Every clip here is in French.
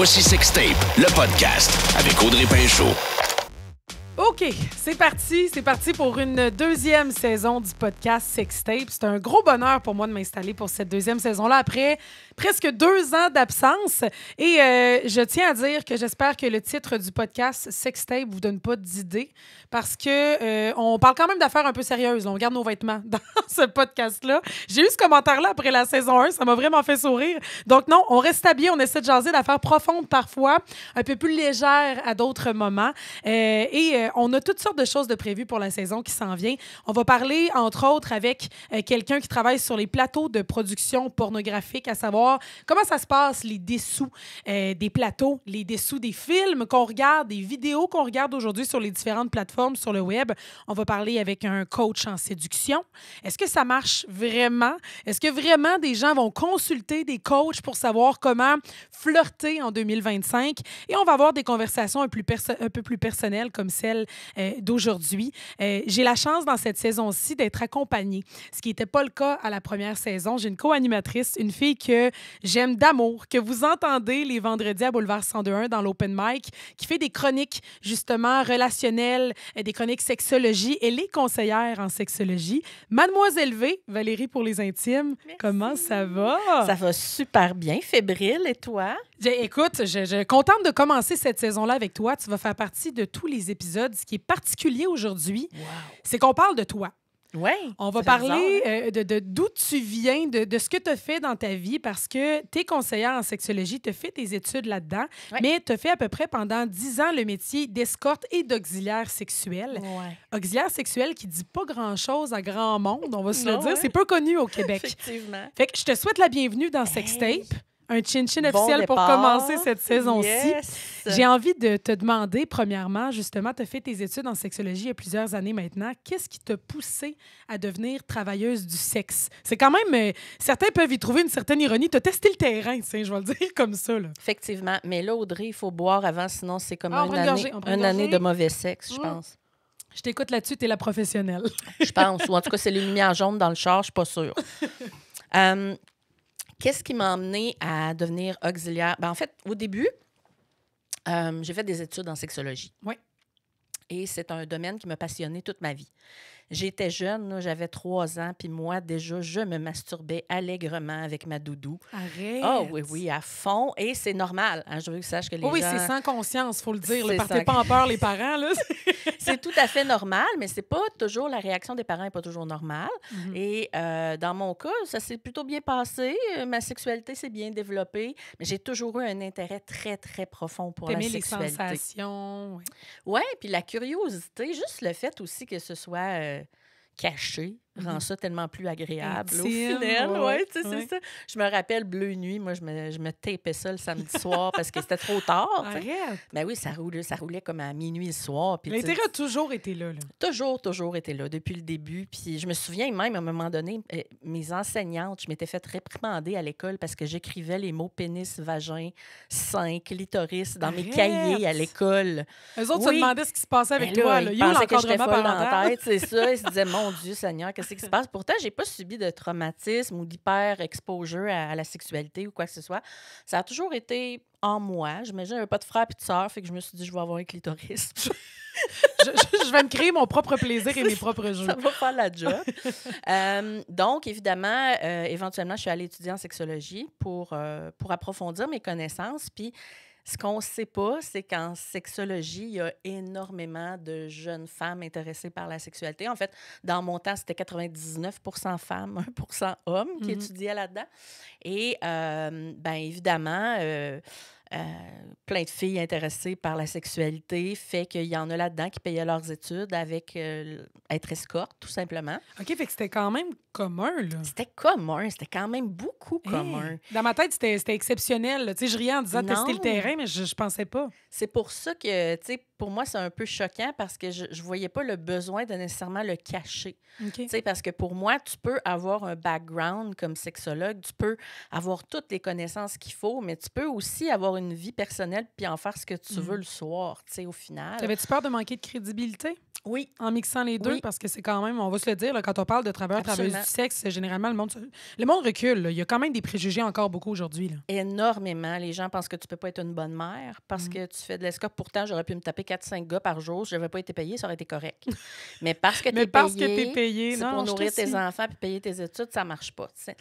Voici Sextape, le podcast avec Audrey Pinchot. OK, c'est parti. C'est parti pour une deuxième saison du podcast Sextape. C'est un gros bonheur pour moi de m'installer pour cette deuxième saison-là après presque 2 ans d'absence. Et je tiens à dire que j'espère que le titre du podcast Sextape vous donne pas d'idée parce que on parle quand même d'affaires un peu sérieuses. On regarde nos vêtements dans ce podcast-là. J'ai eu ce commentaire-là après la saison 1. Ça m'a vraiment fait sourire. Donc non, on reste habillé, on essaie de jaser d'affaires profondes parfois, un peu plus légères à d'autres moments. On a toutes sortes de choses de prévues pour la saison qui s'en vient. On va parler, entre autres, avec quelqu'un qui travaille sur les plateaux de production pornographique, à savoir comment ça se passe, les dessous des plateaux, les dessous des films qu'on regarde, des vidéos qu'on regarde aujourd'hui sur les différentes plateformes sur le web. On va parler avec un coach en séduction. Est-ce que ça marche vraiment? Est-ce que vraiment des gens vont consulter des coachs pour savoir comment flirter en 2025? Et on va avoir des conversations un peu plus personnelles comme celle d'aujourd'hui. J'ai la chance dans cette saison-ci d'être accompagnée, ce qui n'était pas le cas à la première saison. J'ai une co-animatrice, une fille que j'aime d'amour, que vous entendez les vendredis à Boulevard 102.1 dans l'Open Mic, qui fait des chroniques justement relationnelles, des chroniques sexologie. Elle est conseillère en sexologie. Mademoiselle V, Valérie pour les intimes. Merci. Comment ça va? Ça va super bien, fébrile. Et toi? Écoute, je suis contente de commencer cette saison-là avec toi. Tu vas faire partie de tous les épisodes. Ce qui est particulier aujourd'hui, c'est qu'on parle de toi. Oui. On va parler de d'où tu viens, de ce que tu as fait dans ta vie, parce que tu es conseillère en sexologie, tu as fait tes études là-dedans, mais tu as fait à peu près pendant 10 ans le métier d'escorte et d'auxiliaire sexuel. Ouais. Auxiliaire sexuel qui dit pas grand-chose à grand monde, on va se le dire. C'est peu connu au Québec. Effectivement. Fait que je te souhaite la bienvenue dans Sextape. Un chin-chin Bon officiel pour départ. commencer cette saison-ci. Yes. J'ai envie de te demander, premièrement, justement, tu as fait tes études en sexologie il y a plusieurs années maintenant. Qu'est-ce qui t'a poussé à devenir travailleuse du sexe? C'est quand même... certains peuvent y trouver une certaine ironie. Tu as testé le terrain, je vais le dire comme ça. Là. Effectivement. Mais là, Audrey, il faut boire avant, sinon c'est comme une année de mauvais sexe, je pense. Je t'écoute là-dessus, tu es la professionnelle. Je pense. Ou en tout cas, c'est les lumières jaunes dans le char, je suis pas sûre. Qu'est-ce qui m'a amenée à devenir auxiliaire? En fait, au début, j'ai fait des études en sexologie. Oui. Et c'est un domaine qui m'a passionnée toute ma vie. J'étais jeune, là, j'avais 3 ans, puis moi, déjà, je me masturbais allègrement avec ma doudou. Arrête! Ah oui, à fond. Et c'est normal. Hein, je veux que tu saches que les gens... Oui, c'est sans conscience, il faut le dire. Partez sans... pas en peur, les parents. Là. C'est tout à fait normal, mais c'est pas toujours... La réaction des parents n'est pas toujours normale. Mm-hmm. Et dans mon cas, ça s'est plutôt bien passé. Ma sexualité s'est bien développée, mais j'ai toujours eu un intérêt très, très profond pour la sexualité. Les sensations. Oui, puis la curiosité, juste le fait aussi que ce soit... caché, rend ça tellement plus agréable. Au final, c'est ça. Je me rappelle Bleu Nuit, moi, je me tapais ça le samedi soir parce que c'était trop tard. Arrête! Ben oui, ça roulait comme à minuit le soir. L'intérêt a toujours été là. Toujours été là, depuis le début. Puis je me souviens même, à un moment donné, mes enseignantes, je m'étais fait réprimander à l'école parce que j'écrivais les mots pénis, vagin, sein, clitoris dans mes cahiers à l'école. Eux autres se demandaient ce qui se passait avec toi. Là. Ils pensaient que j'étais folle dans la tête, c'est ça. Ils se disaient, mon Dieu Seigneur, qu'est-ce qui se passe? Pourtant, j'ai pas subi de traumatisme ou d'hyper-exposure à la sexualité ou quoi que ce soit. Ça a toujours été en moi. J'imagine, j'avais pas de frère et de sœur, fait que je me suis dit, je vais avoir un clitoris. je vais me créer mon propre plaisir et mes propres jeux. Ça va faire la job. Donc, évidemment, éventuellement, je suis allée étudier en sexologie pour approfondir mes connaissances. Puis, ce qu'on ne sait pas, c'est qu'en sexologie, il y a énormément de jeunes femmes intéressées par la sexualité. En fait, dans mon temps, c'était 99% femmes, 1% hommes qui étudiaient là-dedans. Et, évidemment... plein de filles intéressées par la sexualité fait qu'il y en a là-dedans qui payaient leurs études avec être escorte, tout simplement. OK, fait que c'était quand même commun, là. C'était commun, c'était quand même beaucoup commun. Dans ma tête, c'était exceptionnel. Tu sais, je riais en disant tester le terrain, mais je pensais pas. C'est pour ça que, tu sais, pour moi, c'est un peu choquant parce que je voyais pas le besoin de nécessairement le cacher. Okay. Tu sais, parce que pour moi, tu peux avoir un background comme sexologue, tu peux avoir toutes les connaissances qu'il faut, mais tu peux aussi avoir une vie personnelle puis en faire ce que tu veux le soir, tu sais, au final. T'avais-tu peur de manquer de crédibilité? Oui. En mixant les deux, Oui. parce que c'est quand même, on va se le dire, là, quand on parle de travailleurs, travailleuses Absolument. du sexe, généralement, le monde recule. Là. Il y a quand même des préjugés encore beaucoup aujourd'hui. Là. Énormément. Les gens pensent que tu peux pas être une bonne mère parce que tu fais de l'escorte. Pourtant, j'aurais pu me taper 4-5 gars par jour. Si je n'avais pas été payée, ça aurait été correct. Mais parce que tu Mais es parce que payée, t'es payé, c'est non, pour je te nourrir tes suis. enfants puis payer tes études, ça marche pas. Tu sais.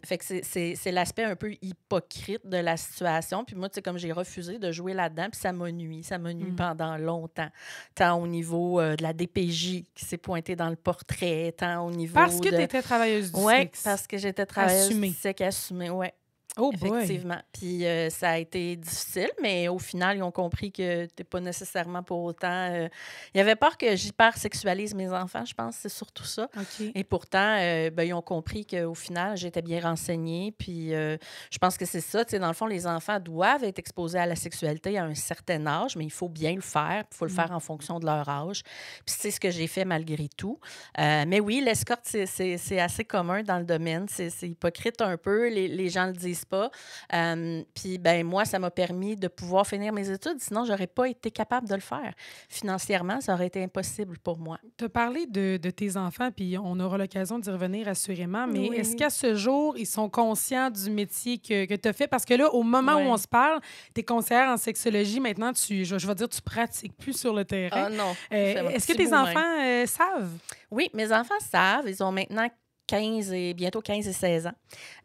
Fait que c'est l'aspect un peu hypocrite de la situation. Puis moi, tu sais, comme j'ai refusé de jouer là-dedans, puis ça m'a nuit. Ça m'a nuit pendant longtemps. Tant au niveau de la DPJ qui s'est pointée dans le portrait, tant au niveau Parce que de... tu étais travailleuse du Oui, sexe. parce que j'étais travailleuse Assumée. du sexe assumée, oui. Oh boy. Effectivement. Puis ça a été difficile, mais au final, ils ont compris que t'es pas nécessairement pour autant... Il y avait peur que j'hypersexualise mes enfants, je pense, c'est surtout ça. OK. Et pourtant, ils ont compris qu'au final, j'étais bien renseignée. Puis je pense que c'est ça. Tu sais, dans le fond, les enfants doivent être exposés à la sexualité à un certain âge, mais il faut bien le faire. Il faut le faire en fonction de leur âge. Puis c'est ce que j'ai fait malgré tout. Mais oui, l'escorte, c'est assez commun dans le domaine. C'est hypocrite un peu. Les gens le disent pas. Puis, moi, ça m'a permis de pouvoir finir mes études. Sinon, j'aurais pas été capable de le faire. Financièrement, ça aurait été impossible pour moi. Tu as parlé de tes enfants, puis on aura l'occasion d'y revenir assurément, mais Oui. est-ce qu'à ce jour, ils sont conscients du métier que tu as fait? Parce que là, au moment Ouais. où on se parle, tu es conseillère en sexologie. Maintenant, je vais dire, tu pratiques plus sur le terrain. Ah non. Est-ce que tes enfants savent? Oui, mes enfants savent. Ils ont maintenant 15 et 16 ans.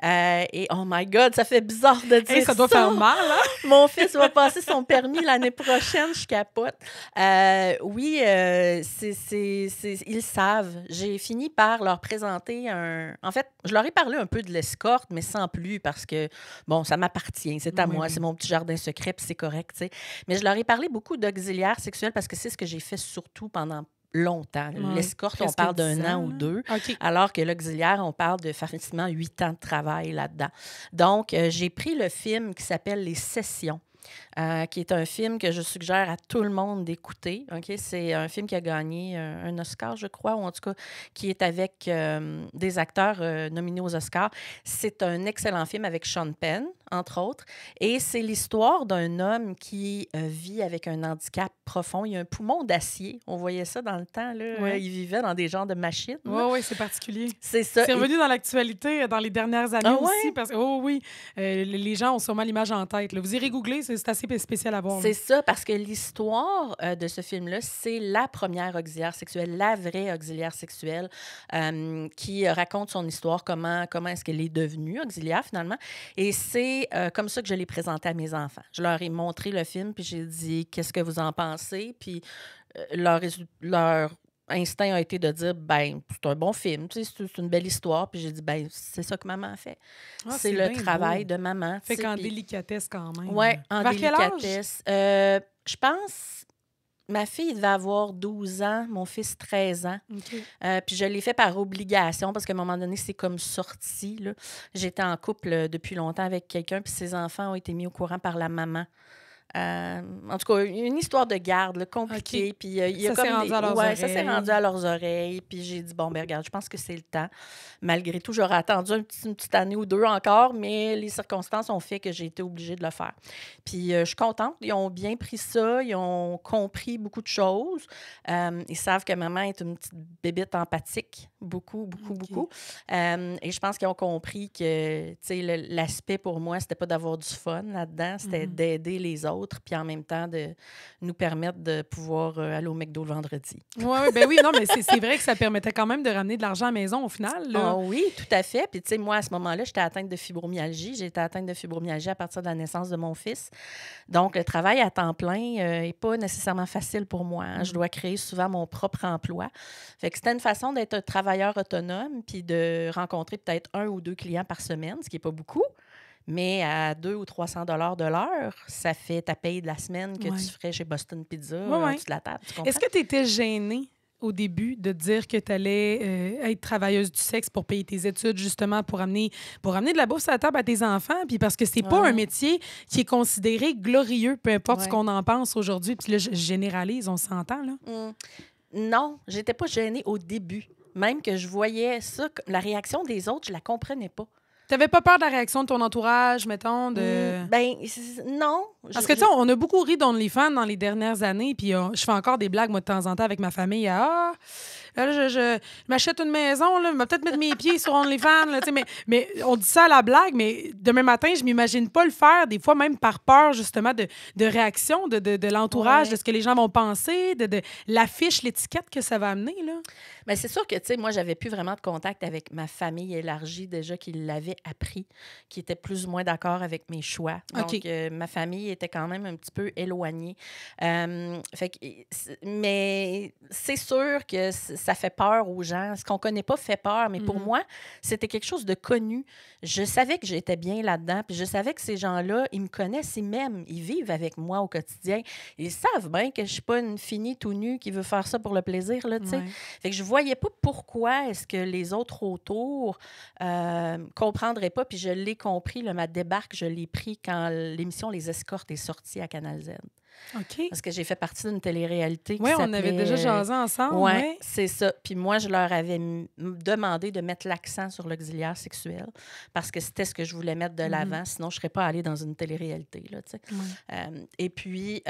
Et oh my God, ça fait bizarre de dire Ça doit faire mal, hein? Mon fils va passer son permis l'année prochaine, je capote. Oui, ils savent. J'ai fini par leur présenter En fait, je leur ai parlé un peu de l'escorte, mais sans plus, parce que, bon, ça m'appartient, c'est à moi, c'est mon petit jardin secret, puis c'est correct, tu sais. Mais je leur ai parlé beaucoup d'auxiliaires sexuels, parce que c'est ce que j'ai fait surtout pendant longtemps. Ouais, L'escorte, on presque parle 10 d'un an ans, ou là. 2, OK. alors que l'auxiliaire, on parle de facilement 8 ans de travail là-dedans. Donc, j'ai pris le film qui s'appelle Les Sessions, qui est un film que je suggère à tout le monde d'écouter. Okay? C'est un film qui a gagné un Oscar, je crois, ou en tout cas, qui est avec des acteurs nominés aux Oscars. C'est un excellent film avec Sean Penn, entre autres, et c'est l'histoire d'un homme qui vit avec un handicap profond. Il a un poumon d'acier. On voyait ça dans le temps, là. Ouais. Il vivait dans des genres de machines. Oui, c'est particulier. C'est ça. C'est revenu dans l'actualité dans les dernières années Ah ouais? aussi. Parce que, les gens ont sûrement l'image en tête. Là. Vous irez googler, c'est assez spécial à voir. C'est ça, parce que l'histoire de ce film-là, c'est la première auxiliaire sexuelle, la vraie auxiliaire sexuelle, qui raconte son histoire, comment est-ce qu'elle est devenue auxiliaire, finalement. Et c'est comme ça que je l'ai présenté à mes enfants. Je leur ai montré le film, puis j'ai dit « Qu'est-ce que vous en pensez? » Puis leur instinct a été de dire c'est un bon film, tu sais, c'est une belle histoire. Puis j'ai dit c'est ça que maman a fait. C'est le travail de maman. Fait qu'en délicatesse quand même. Oui, en Vers quel âge? délicatesse. Je pense, ma fille devait avoir 12 ans, mon fils 13 ans. OK. Puis je l'ai fait par obligation parce qu'à un moment donné, c'est comme sorti, là. J'étais en couple depuis longtemps avec quelqu'un, puis ses enfants ont été mis au courant par la maman. En tout cas, une histoire de garde là, compliquée. OK. Puis, il y a Ça s'est rendu à leurs oreilles. ça s'est rendu à leurs oreilles. Puis j'ai dit, regarde, je pense que c'est le temps. Malgré tout, j'aurais attendu une petite année ou 2 encore, mais les circonstances ont fait que j'ai été obligée de le faire. Puis je suis contente. Ils ont bien pris ça. Ils ont compris beaucoup de choses. Ils savent que maman est une petite bébête empathique. Beaucoup. Et je pense qu'ils ont compris que l'aspect pour moi, c'était pas d'avoir du fun là-dedans, c'était d'aider les autres, puis en même temps de nous permettre de pouvoir aller au McDo le vendredi. Oui, non, mais c'est vrai que ça permettait quand même de ramener de l'argent à la maison au final. Là. Ah oui, tout à fait. Puis tu sais, moi, à ce moment-là, j'étais atteinte de fibromyalgie. J'ai été atteinte de fibromyalgie à partir de la naissance de mon fils. Donc, le travail à temps plein n'est pas nécessairement facile pour moi. Hein. Je dois créer souvent mon propre emploi. Fait que c'était une façon d'être un travailleur autonome puis de rencontrer peut-être 1 ou 2 clients par semaine, ce qui n'est pas beaucoup. Mais à 200 ou 300 $ de l'heure, ça fait ta paye de la semaine que tu ferais chez Boston Pizza en dessous de la table. Est-ce que tu étais gênée au début de dire que tu allais être travailleuse du sexe pour payer tes études, justement, pour amener de la bourse à la table à tes enfants? Puis parce que c'est pas un métier qui est considéré glorieux, peu importe ce qu'on en pense aujourd'hui. Puis là, je généralise, on s'entend, là? Non, j'étais pas gênée au début. Même que je voyais ça, la réaction des autres, je la comprenais pas. T'avais pas peur de la réaction de ton entourage, mettons, Non. Parce que, tu sais, on a beaucoup ri d'OnlyFans dans les dernières années, puis je fais encore des blagues, moi, de temps en temps, avec ma famille. Là, je m'achète une maison, là, je vais peut-être mettre mes pieds sur OnlyFans, là, tu sais, mais on dit ça à la blague, mais demain matin, je m'imagine pas le faire, des fois même par peur, justement, de réaction de l'entourage, de ce que les gens vont penser, de l'affiche, l'étiquette que ça va amener, là. Mais c'est sûr que, tu sais, moi, j'avais plus vraiment de contact avec ma famille élargie déjà qui l'avait appris, qui était plus ou moins d'accord avec mes choix. Donc, ma famille était quand même un petit peu éloignée. Mais c'est sûr que ça fait peur aux gens. Ce qu'on connaît pas fait peur, mais pour moi, c'était quelque chose de connu. Je savais que j'étais bien là-dedans, puis je savais que ces gens-là, ils me connaissent, ils m'aiment, ils vivent avec moi au quotidien. Ils savent bien que je suis pas une finie tout nue qui veut faire ça pour le plaisir, là, tu sais. Fait que je voyais pas pourquoi est-ce que les autres autour comprendraient pas, puis je l'ai compris, là, ma débarque, je l'ai pris quand l'émission Les Escortes est sortie à Canal Z. OK. Parce que j'ai fait partie d'une télé-réalité qui Oui, s'appelait... on avait déjà jasé ensemble. Oui, ouais. c'est ça. Puis moi, je leur avais demandé de mettre l'accent sur l'auxiliaire sexuel parce que c'était ce que je voulais mettre de l'avant. Sinon, je ne serais pas allée dans une télé-réalité. Là, tu sais. Et puis,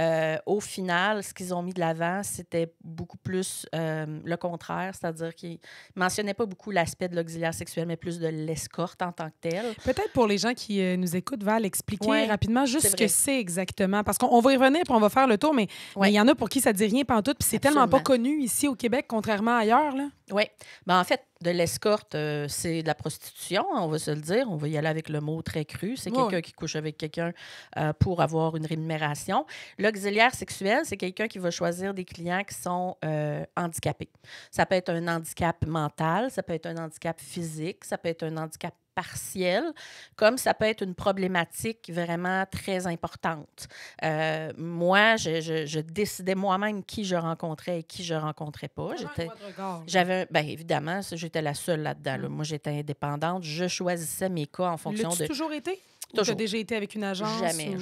au final, ce qu'ils ont mis de l'avant, c'était beaucoup plus le contraire, c'est-à-dire qu'ils ne mentionnaient pas beaucoup l'aspect de l'auxiliaire sexuel, mais plus de l'escorte en tant que telle. Peut-être pour les gens qui nous écoutent, Val, expliquer rapidement juste ce que c'est exactement. Parce qu'on va y revenir puis on va faire le tour, mais il y en a pour qui ça ne dit rien pantoute, puis c'est tellement pas connu ici au Québec, contrairement ailleurs, là. Oui. Ben, en fait, de l'escorte, c'est de la prostitution, on va se le dire. On va y aller avec le mot très cru. C'est quelqu'un qui couche avec quelqu'un pour avoir une rémunération. L'auxiliaire sexuel, c'est quelqu'un qui va choisir des clients qui sont handicapés. Ça peut être un handicap mental, ça peut être un handicap physique, ça peut être un handicap partiel, comme ça peut être une problématique vraiment très importante. Moi, je décidais moi-même qui je rencontrais et qui je rencontrais pas. Évidemment, j'étais la seule là-dedans. Là. Moi, j'étais indépendante. Je choisissais mes cas en fonction de... L'as-tu toujours été? Toujours. Tu as déjà été avec une agence? Jamais.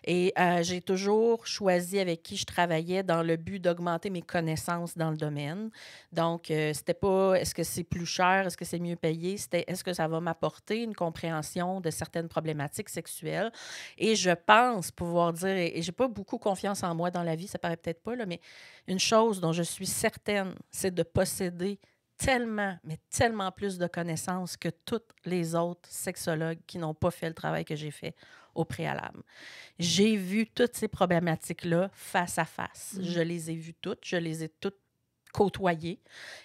Et j'ai toujours choisi avec qui je travaillais dans le but d'augmenter mes connaissances dans le domaine. Donc, c'était pas est-ce que c'est plus cher, est-ce que c'est mieux payé, c'était est-ce que ça va m'apporter une compréhension de certaines problématiques sexuelles. Et je pense pouvoir dire, et j'ai pas beaucoup confiance en moi dans la vie, ça paraît peut-être pas, là, mais une chose dont je suis certaine, c'est de posséder tellement plus de connaissances que tous les autres sexologues qui n'ont pas fait le travail que j'ai fait au préalable. J'ai vu toutes ces problématiques-là face à face. Je les ai vues toutes, je les ai toutes côtoyées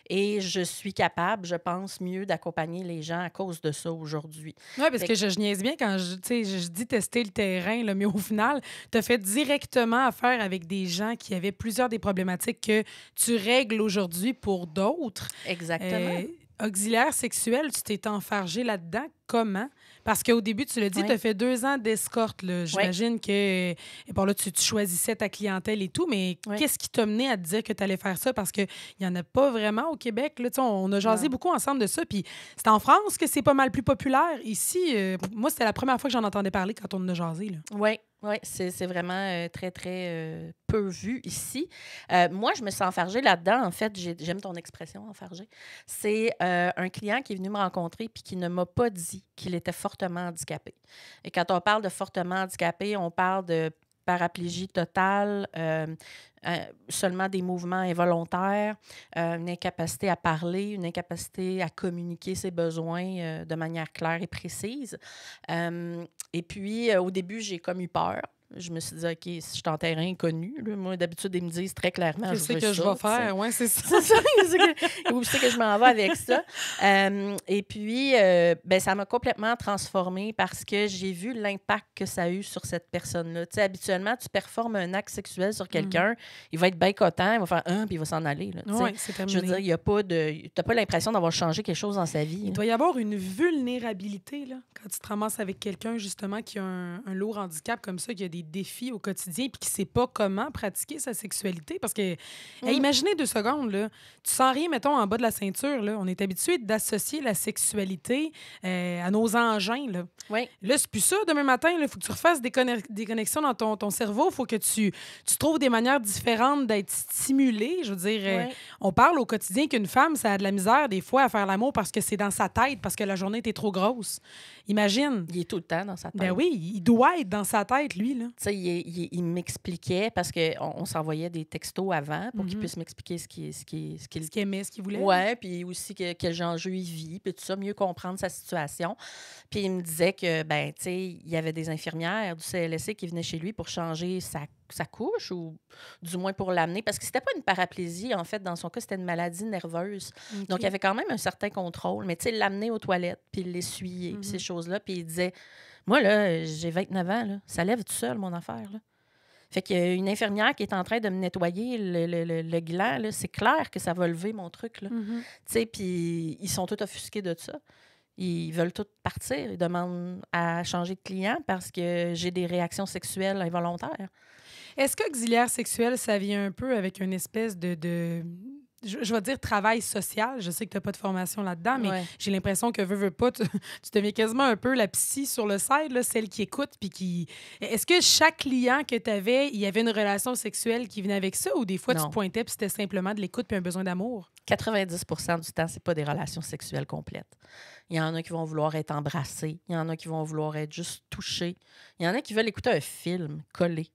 et je suis capable, je pense, mieux d'accompagner les gens à cause de ça aujourd'hui. Oui, parce que je niaise bien quand je dis tester le terrain, là, mais au final, tu as fait directement affaire avec des gens qui avaient plusieurs des problématiques que tu règles aujourd'hui pour d'autres. Exactement. Auxiliaire sexuel, tu t'es enfargé là-dedans. Comment? Parce qu'au début, tu l'as dit, tu as fait 2 ans d'escorte. J'imagine que bon, là, tu choisissais ta clientèle et tout, mais qu'est-ce qui t'a mené à te dire que tu allais faire ça? Parce qu'il n'y en a pas vraiment au Québec. Là, on a jasé beaucoup ensemble de ça. Puis c'est en France que c'est pas mal plus populaire. Ici, moi, c'était la première fois que j'en entendais parler quand on en a jasé. Oui. Oui, c'est vraiment très, très peu vu ici. Moi, je me suis enfargée là-dedans. En fait, j'aime ton expression, enfargée. C'est un client qui est venu me rencontrer puis qui ne m'a pas dit qu'il était fortement handicapé. Et quand on parle de fortement handicapé, on parle de paraplégie totale, seulement des mouvements involontaires, une incapacité à parler, une incapacité à communiquer ses besoins de manière claire et précise. Et puis, au début, j'ai comme eu peur. Je me suis dit, OK, si je suis en terrain inconnu, là, moi, d'habitude, ils me disent très clairement, je sais que je vais faire. Oui, c'est ça. C'est ça. Où je sais que je m'en vais avec ça. Et puis, ça m'a complètement transformée parce que j'ai vu l'impact que ça a eu sur cette personne-là. Tu sais, habituellement, tu performes un acte sexuel sur quelqu'un, il va être bien content, il va faire puis il va s'en aller. Oui, c'est terminé. Je veux dire, il y a pas t'as pas l'impression d'avoir changé quelque chose dans sa vie. Il doit y avoir une vulnérabilité là, quand tu te ramasses avec quelqu'un, justement, qui a un lourd handicap comme ça, qui a des défis au quotidien puis qui ne sait pas comment pratiquer sa sexualité. Parce que, imaginez 2 secondes, là, tu sens rien, mettons, en bas de la ceinture. Là. On est habitué d'associer la sexualité à nos engins. Là, Oui. là c'est plus ça. Demain matin, il faut que tu refasses des connexions dans ton cerveau. Il faut que tu trouves des manières différentes d'être stimulé. Je veux dire, on parle au quotidien qu'une femme, ça a de la misère des fois à faire l'amour parce que c'est dans sa tête, parce que la journée était trop grosse. Imagine. Il est tout le temps dans sa tête. Ben oui, il doit être dans sa tête, lui. Là. Tu sais, il m'expliquait, parce qu'on s'envoyait des textos avant pour qu'il puisse m'expliquer ce qu'il aimait, ce qu'il voulait. Oui, puis aussi quel enjeu il vit, puis tout ça, mieux comprendre sa situation. Puis il me disait que, ben, tu sais, il y avait des infirmières du CLSC qui venaient chez lui pour changer sa couche, ou du moins pour l'amener, parce que c'était pas une paraplésie, en fait, dans son cas, c'était une maladie nerveuse. Okay. Donc, il y avait quand même un certain contrôle, mais tu sais, l'amener aux toilettes, puis l'essuyer, puis ces choses-là, puis il disait, moi, là, j'ai 29 ans, là, ça lève tout seul, mon affaire, là. Fait qu'il y a une infirmière qui est en train de me nettoyer le gland, là, c'est clair que ça va lever mon truc, là. Tu sais, puis ils sont tous offusqués de ça. Ils veulent tous partir. Ils demandent à changer de client parce que j'ai des réactions sexuelles involontaires. Est-ce qu'auxiliaire sexuel, ça vient un peu avec une espèce de je vais dire travail social? Je sais que tu n'as pas de formation là-dedans, mais j'ai l'impression que veux pas, tu deviens quasiment un peu la psy sur le side, là, celle qui écoute puis qui... Est-ce que chaque client que tu avais, il y avait une relation sexuelle qui venait avec ça, ou des fois tu te pointais puis c'était simplement de l'écoute puis un besoin d'amour? 90% du temps, c'est pas des relations sexuelles complètes. Il y en a qui vont vouloir être embrassés. Il y en a qui vont vouloir être juste touchés. Il y en a qui veulent écouter un film collé.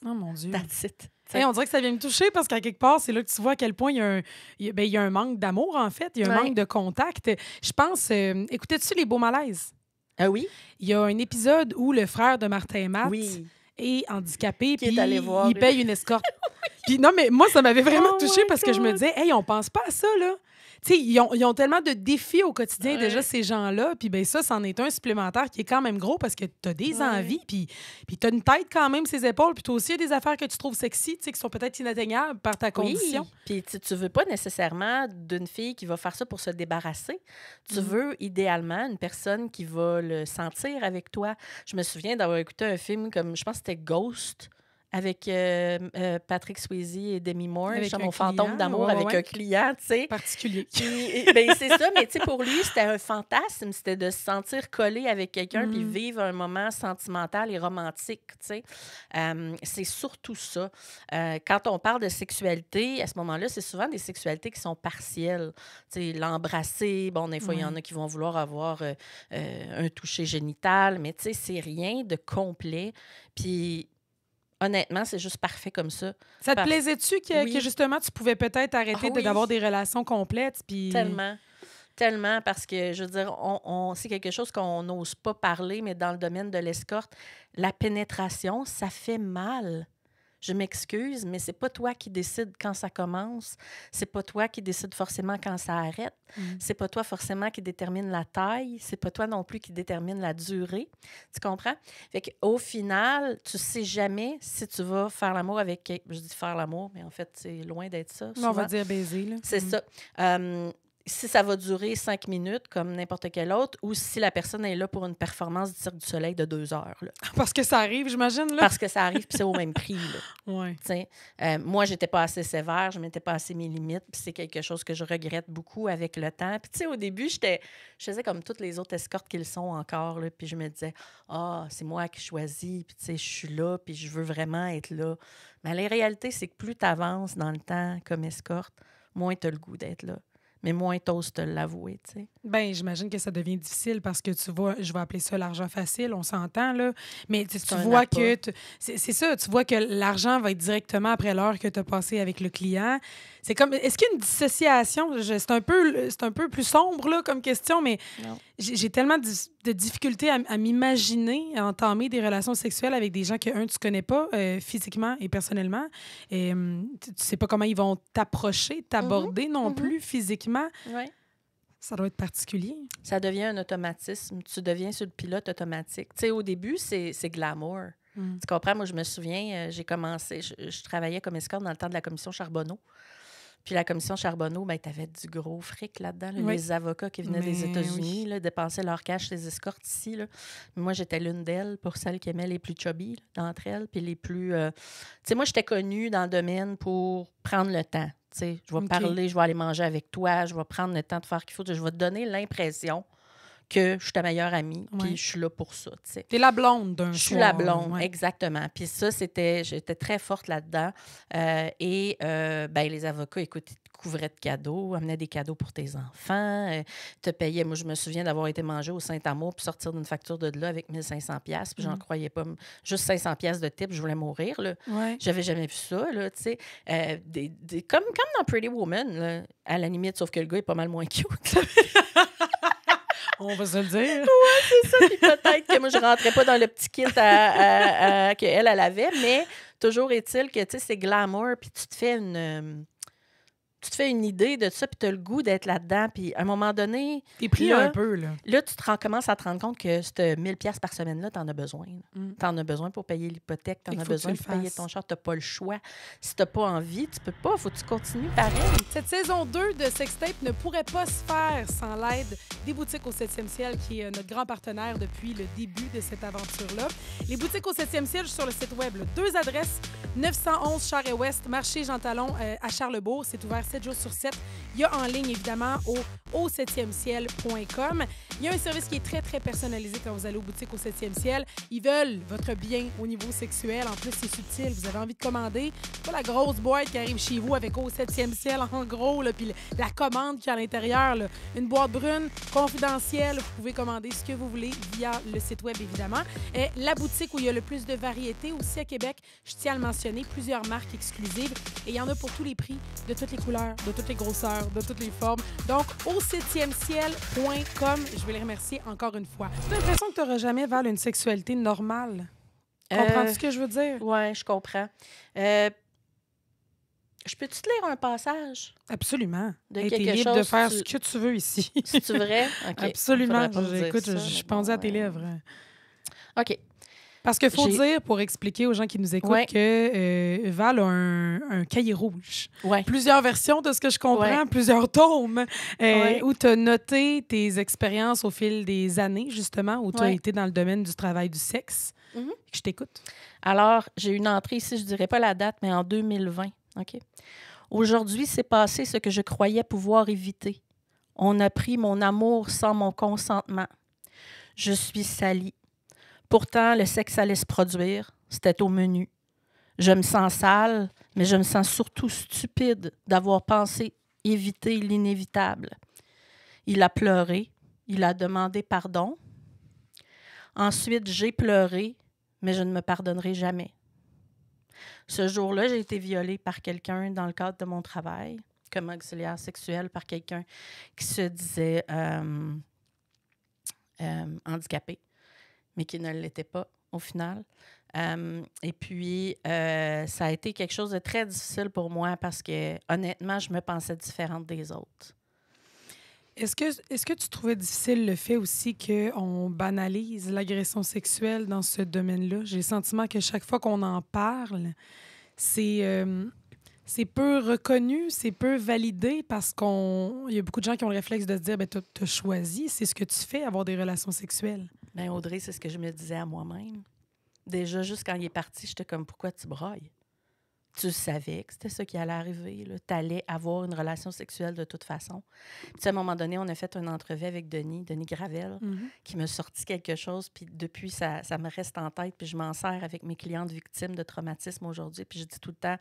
Oh mon Dieu. That's it. Hey, on dirait que ça vient me toucher parce qu'à quelque part, c'est là que tu vois à quel point il y a un manque d'amour, en fait. Il y a un manque de contact. Je pense... écoutais-tu Les Beaux Malaises? Ah oui? Il y a un épisode où le frère de Martin et Matt est handicapé puis il paye une escorte. Puis non, mais moi, ça m'avait vraiment touchée parce que je me disais, hey, on pense pas à ça, là. Tu sais, ils ont tellement de défis au quotidien, déjà, ces gens-là. Puis ben ça, c'en est un supplémentaire qui est quand même gros parce que tu as des envies, puis tu as une tête quand même, ses épaules. Puis toi aussi, il y a des affaires que tu trouves sexy, tu sais, qui sont peut-être inatteignables par ta condition. Puis tu veux pas nécessairement d'une fille qui va faire ça pour se débarrasser. Tu veux, idéalement, une personne qui va le sentir avec toi. Je me souviens d'avoir écouté un film comme, je pense que c'était Ghost, avec Patrick Swayze et Demi Moore, mon fantôme d'amour avec un client, tu sais. Particulier. Ben, c'est ça, mais tu sais, pour lui, c'était un fantasme, c'était de se sentir collé avec quelqu'un puis vivre un moment sentimental et romantique, tu sais. C'est surtout ça. Quand on parle de sexualité, à ce moment-là, c'est souvent des sexualités qui sont partielles. Tu sais, l'embrasser, bon, des fois, il y en a qui vont vouloir avoir un toucher génital, mais tu sais, c'est rien de complet. Puis honnêtement, c'est juste parfait comme ça. Ça te plaisait-tu que justement, tu pouvais peut-être arrêter d'avoir des relations complètes? Puis... Tellement, parce que, je veux dire, c'est quelque chose qu'on n'ose pas parler, mais dans le domaine de l'escorte, la pénétration, ça fait mal. Je m'excuse, mais c'est pas toi qui décides quand ça commence. C'est pas toi qui décides forcément quand ça arrête. C'est pas toi forcément qui détermine la taille. C'est pas toi non plus qui détermine la durée. Tu comprends? Fait qu'au final, tu sais jamais si tu vas faire l'amour avec quelqu'un. Je dis faire l'amour, mais en fait, c'est loin d'être ça. On va dire baiser, là. C'est ça. Si ça va durer 5 minutes, comme n'importe quel autre, ou si la personne est là pour une performance du Cirque du Soleil de 2 heures. Là. Parce que ça arrive, j'imagine, là? Parce que ça arrive, puis c'est au même prix, là. Ouais. Moi, j'étais pas assez sévère, je m'étais pas assez mes limites, puis c'est quelque chose que je regrette beaucoup avec le temps. Puis, tu sais, au début, je faisais comme toutes les autres escortes qu'ils sont encore, là, puis je me disais, c'est moi qui choisis, puis, tu sais, je suis là, puis je veux vraiment être là. Mais la réalité, c'est que plus tu avances dans le temps comme escorte, moins tu as le goût d'être là. Mais moins t'oses te l'avouer, tu sais. Bien, j'imagine que ça devient difficile parce que tu vois, je vais appeler ça l'argent facile, on s'entend, là. Mais tu vois que... C'est ça, tu vois que l'argent va être directement après l'heure que tu as passée avec le client. C'est comme... Est-ce qu'il y a une dissociation? C'est un peu plus sombre, là, comme question, mais j'ai tellement de difficultés à m'imaginer à entamer des relations sexuelles avec des gens que, tu connais pas physiquement et personnellement. Et, tu sais pas comment ils vont t'approcher, t'aborder non plus physiquement. Oui. Ça doit être particulier. Ça devient un automatisme. Tu deviens sur le pilote automatique. Tu sais, au début, c'est glamour. Tu comprends? Moi, je me souviens, j'ai commencé... Je travaillais comme escorte dans le temps de la commission Charbonneau. Puis la commission Charbonneau, ben, tu avais du gros fric là-dedans. Là. Oui. Les avocats qui venaient des États-Unis oui. là, dépensaient leur cash, les escortes ici. Là. Moi, j'étais l'une d'elles pour celles qui aimaient les plus chubby là, d'entre elles. Puis les plus. Tu sais, moi, j'étais connue dans le domaine pour prendre le temps. Tu sais, je vais parler, je vais aller manger avec toi, je vais prendre le temps de faire ce qu'il faut. Je vais te donner l'impression que je suis ta meilleure amie, puis je suis là pour ça, tu sais. T'es la blonde d'un soir. Je suis la blonde, exactement. Puis ça, j'étais très forte là-dedans. Les avocats, écoute, ils te couvraient de cadeaux, amenaient des cadeaux pour tes enfants, te payaient. Moi, je me souviens d'avoir été manger au Saint-Amour puis sortir d'une facture de là avec 1500$, puis j'en croyais pas. Juste 500$ de type, je voulais mourir, là. Ouais. J'avais jamais vu ça, là, tu sais. Comme dans Pretty Woman, là, à la limite, sauf que le gars est pas mal moins cute. On va se le dire. Oui, c'est ça. Puis peut-être que moi, je ne rentrais pas dans le petit kit qu'elle avait, mais toujours est-il que, tu sais, c'est glamour, puis tu te fais une idée de ça, puis tu as le goût d'être là-dedans. Puis à un moment donné... T'es pris là, un peu, là. Là, commences à te rendre compte que ce 1000$ par semaine-là, tu en as besoin. Tu en as besoin pour payer l'hypothèque, tu en as besoin pour payer ton char, tu n'as pas le choix. Si tu n'as pas envie, tu peux pas. Il faut que tu continues pareil. Cette saison 2 de Sextape ne pourrait pas se faire sans l'aide des boutiques au 7e ciel, qui est notre grand partenaire depuis le début de cette aventure-là. Les boutiques au 7e ciel sur le site web, là, 2 adresses, 911 Charest-Ouest, marché Jean Talon à Charlesbourg. C'est ouvert 7 jours sur 7. Il y a en ligne, évidemment, au 7e-ciel.com. Il y a un service qui est très, très personnalisé quand vous allez aux boutiques au 7e ciel. Ils veulent votre bien au niveau sexuel. En plus, c'est subtil. Vous avez envie de commander. Pas la grosse boîte qui arrive chez vous avec au 7e ciel, en gros, là, puis la commande qui est à l'intérieur. Là. Une boîte brune, confidentielle. Vous pouvez commander ce que vous voulez via le site web, évidemment. Et la boutique où il y a le plus de variété aussi à Québec, je tiens à le mentionner, plusieurs marques exclusives. Et il y en a pour tous les prix, de toutes les couleurs, de toutes les grosseurs, de toutes les formes. Donc, au 7e-ciel.com, je vais les remercier encore une fois. J'ai l'impression que tu n'auras jamais, Val, une sexualité normale. Comprends-tu ce que je veux dire? Oui, je comprends. Je peux-tu te lire un passage? Absolument. De Hey, quelque t'es libre chose, de faire ce que tu veux ici. C'est vrai? Okay. Absolument. Faudrait pas me dire Écoute, ça, je suis mais pendue bon, à tes lèvres. OK. Parce qu'il faut dire, pour expliquer aux gens qui nous écoutent, que Val a un cahier rouge. Ouais. Plusieurs versions de ce que je comprends, plusieurs tomes, où tu as noté tes expériences au fil des années, justement, où tu as été dans le domaine du travail du sexe. Je t'écoute. Alors, j'ai une entrée ici, je ne dirais pas la date, mais en 2020. OK. Aujourd'hui, s'est passé ce que je croyais pouvoir éviter. On a pris mon amour sans mon consentement. Je suis salie. Pourtant, le sexe allait se produire. C'était au menu. Je me sens sale, mais je me sens surtout stupide d'avoir pensé éviter l'inévitable. Il a pleuré. Il a demandé pardon. Ensuite, j'ai pleuré, mais je ne me pardonnerai jamais. Ce jour-là, j'ai été violée par quelqu'un dans le cadre de mon travail, comme auxiliaire sexuel, par quelqu'un qui se disait handicapé, mais qui ne l'était pas au final. Et puis, ça a été quelque chose de très difficile pour moi parce que, honnêtement, je me pensais différente des autres. Est-ce que tu trouvais difficile le fait aussi qu'on banalise l'agression sexuelle dans ce domaine-là? J'ai le sentiment que chaque fois qu'on en parle, c'est peu reconnu, c'est peu validé parce qu'il y a beaucoup de gens qui ont le réflexe de se dire « tu as choisi, c'est ce que tu fais, avoir des relations sexuelles ». Bien, Audrey, c'est ce que je me disais à moi-même. Déjà, juste quand il est parti, j'étais comme « Pourquoi tu brailles? » Tu savais que c'était ça qui allait arriver. Tu allais avoir une relation sexuelle de toute façon. Puis, à un moment donné, on a fait une entrevue avec Denis Gravel, qui m'a sorti quelque chose. Puis depuis, ça me reste en tête. Puis je m'en sers avec mes clientes victimes de traumatisme aujourd'hui. Puis je dis tout le temps,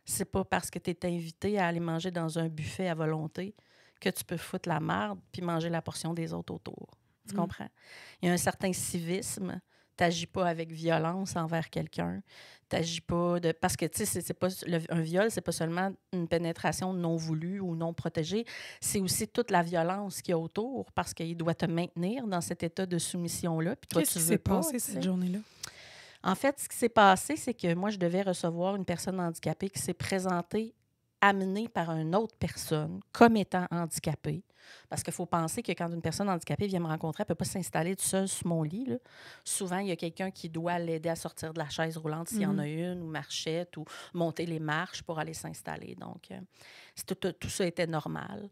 c'est pas parce que tu es invité à aller manger dans un buffet à volonté que tu peux foutre la marde puis manger la portion des autres autour. Tu comprends? Il y a un certain civisme. T'agis pas avec violence envers quelqu'un. T'agis pas de... Parce que, tu sais, c'est pas... un viol, c'est pas seulement une pénétration non voulue ou non protégée. C'est aussi toute la violence qu'il y a autour parce qu'il doit te maintenir dans cet état de soumission-là. Puis toi, qu'est-ce qui s'est passé cette journée-là? En fait, ce qui s'est passé, c'est que moi, je devais recevoir une personne handicapée qui s'est présentée amenée par une autre personne comme étant handicapée. Parce qu'il faut penser que quand une personne handicapée vient me rencontrer, elle ne peut pas s'installer toute seule sur mon lit. Là. Souvent, il y a quelqu'un qui doit l'aider à sortir de la chaise roulante s'il y en a une, ou marchette, ou monter les marches pour aller s'installer. Donc, Tout ça était normal.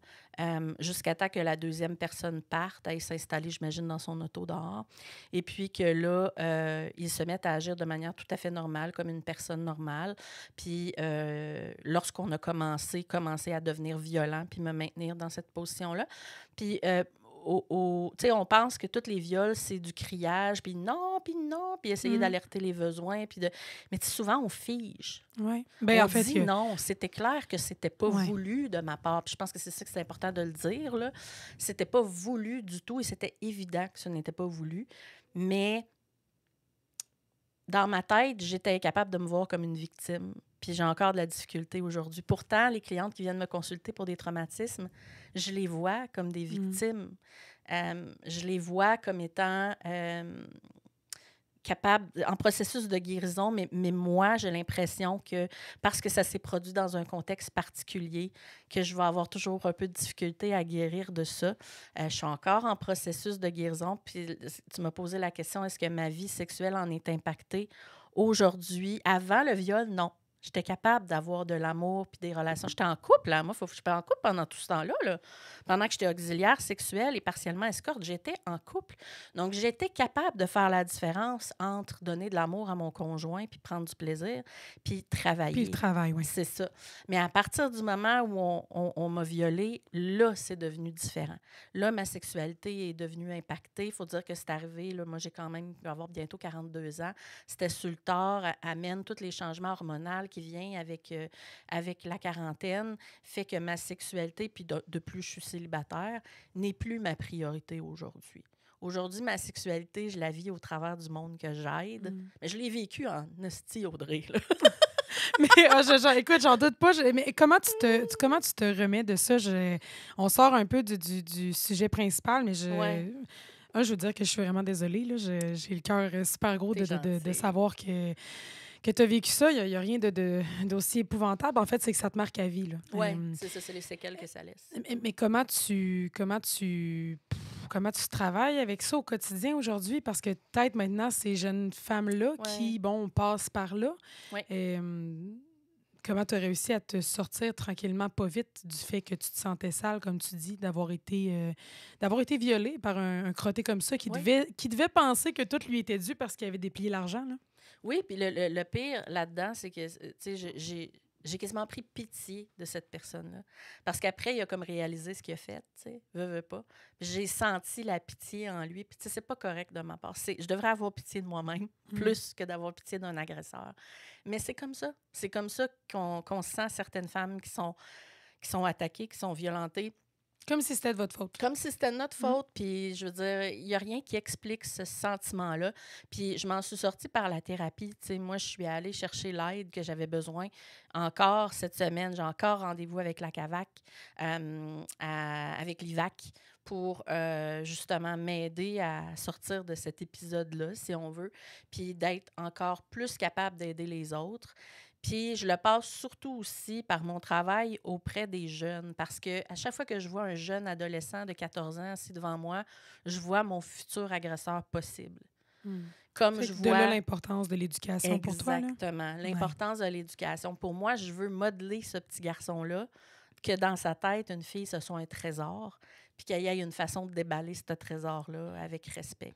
Jusqu'à temps que la deuxième personne parte, aille s'installer, j'imagine, dans son auto dehors. Et puis que là, ils se mettent à agir de manière tout à fait normale, comme une personne normale. Puis lorsqu'on a commencé à devenir violent puis me maintenir dans cette position-là. Puis tu sais, on pense que tous les viols, c'est du criage, puis non, puis essayer d'alerter les besoins. Mais souvent, on fige. Ouais. On dit non. C'était clair que c'était pas voulu de ma part. Puis je pense que c'est ça que c'est important de le dire, là. C'était pas voulu du tout et c'était évident que ce n'était pas voulu. Mais dans ma tête, j'étais incapable de me voir comme une victime. Puis j'ai encore de la difficulté aujourd'hui. Pourtant, les clientes qui viennent me consulter pour des traumatismes, je les vois comme des victimes. Je les vois comme étant capables, en processus de guérison, mais moi, j'ai l'impression que, parce que ça s'est produit dans un contexte particulier, que je vais avoir toujours un peu de difficulté à guérir de ça. Je suis encore en processus de guérison. Puis tu m'as posé la question, est-ce que ma vie sexuelle en est impactée? Aujourd'hui, avant le viol, non. J'étais capable d'avoir de l'amour puis des relations. J'étais en couple, là. Moi, j'étais en couple pendant tout ce temps-là. Là. Pendant que j'étais auxiliaire sexuelle et partiellement escorte, j'étais en couple. Donc, j'étais capable de faire la différence entre donner de l'amour à mon conjoint puis prendre du plaisir puis travailler. Puis le travail, oui. C'est ça. Mais à partir du moment où on m'a violée, là, c'est devenu différent. Là, ma sexualité est devenue impactée. Il faut dire que c'est arrivé, là, moi, j'ai quand même pu avoir bientôt 42 ans. C'était sur le tard, amène tous les changements hormonaux qui viennent avec la quarantaine, fait que ma sexualité, puis de plus je suis célibataire, n'est plus ma priorité aujourd'hui. Aujourd'hui, ma sexualité, je la vis au travers du monde que j'aide. Mais je l'ai vécu en hostie, Audrey. Là. Mais écoute, j'en doute pas. Mais comment tu te remets de ça? On sort un peu du sujet principal, mais je veux dire que je suis vraiment désolée. Là. J'ai le cœur super gros de savoir que tu as vécu ça. Il n'y a rien d'aussi épouvantable. En fait, c'est que ça te marque à vie. Oui, c'est ça, c'est les séquelles que ça laisse. Mais comment tu travailles avec ça au quotidien aujourd'hui? Parce que peut-être maintenant, ces jeunes femmes-là qui, passent par là, comment tu as réussi à te sortir tranquillement, pas vite, du fait que tu te sentais sale, comme tu dis, d'avoir été violée par un crotté comme ça qui devait penser que tout lui était dû parce qu'il avait déplié l'argent, là? Oui, puis le pire là-dedans, c'est que, tu sais, j'ai quasiment pris pitié de cette personne-là. Parce qu'après, il a comme réalisé ce qu'il a fait, tu sais, veut pas. J'ai senti la pitié en lui. Puis, tu sais, c'est pas correct de ma part. Je devrais avoir pitié de moi-même, plus que d'avoir pitié d'un agresseur. Mais c'est comme ça. C'est comme ça qu'on sent certaines femmes qui sont attaquées, qui sont violentées. Comme si c'était de votre faute. Comme si c'était de notre faute. Puis, je veux dire, il n'y a rien qui explique ce sentiment-là. Puis, je m'en suis sortie par la thérapie. Tu sais, moi, je suis allée chercher l'aide que j'avais besoin. Encore cette semaine, j'ai encore rendez-vous avec la CAVAC, avec l'IVAC, pour justement m'aider à sortir de cet épisode-là, si on veut, puis d'être encore plus capable d'aider les autres. Puis je le passe surtout aussi par mon travail auprès des jeunes, parce que à chaque fois que je vois un jeune adolescent de 14 ans assis devant moi, je vois mon futur agresseur possible. Comme je vois... De là, l'importance de l'éducation pour toi. Exactement. L'importance de l'éducation. Pour moi, je veux modeler ce petit garçon-là, que dans sa tête, une fille, ce soit un trésor, puis qu'il y ait une façon de déballer ce trésor-là avec respect.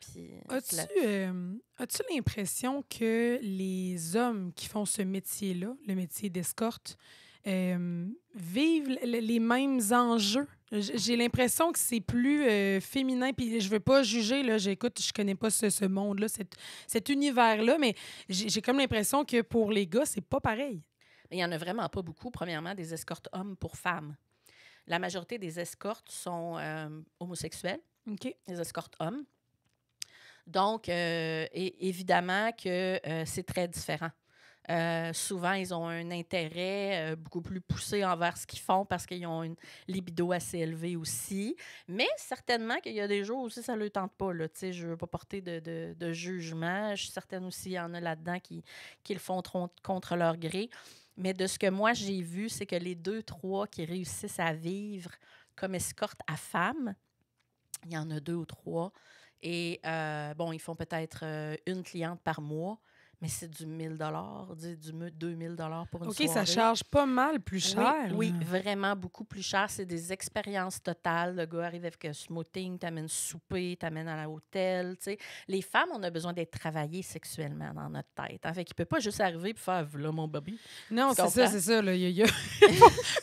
Puis, as-tu l'impression que les hommes qui font ce métier-là, le métier d'escorte, vivent les mêmes enjeux? J'ai l'impression que c'est plus féminin, puis je veux pas juger, là, je connais pas ce monde-là, cet univers-là, mais j'ai comme l'impression que pour les gars, c'est pas pareil. Il n'y en a vraiment pas beaucoup, premièrement, des escortes hommes pour femmes. La majorité des escortes sont homosexuelles, les escortes hommes. Donc, évidemment que c'est très différent. Souvent, ils ont un intérêt beaucoup plus poussé envers ce qu'ils font parce qu'ils ont une libido assez élevée aussi. Mais certainement qu'il y a des jours aussi, ça ne leur tente pas. Là. Je ne veux pas porter de jugement. Je suis certaine aussi qu'il y en a là-dedans qui le font contre leur gré. Mais de ce que moi, j'ai vu, c'est que les 2-3 qui réussissent à vivre comme escorte à femmes, il y en a 2 ou 3. Et, ils font peut-être une cliente par mois, mais c'est du 1 000 du 2 000 pour une OK, soirée. ça charge pas mal plus cher. Oui, là. vraiment beaucoup plus cher. C'est des expériences totales. Le gars arrive avec un smoothing, t'amène souper, t'amène à l'hôtel. Tu sais. Les femmes, on a besoin d'être travaillées sexuellement dans notre tête. Hein. Fait qu'il peut pas juste arriver et faire « Voilà mon baby ». Non, Tu c'est comprends? ça. Là.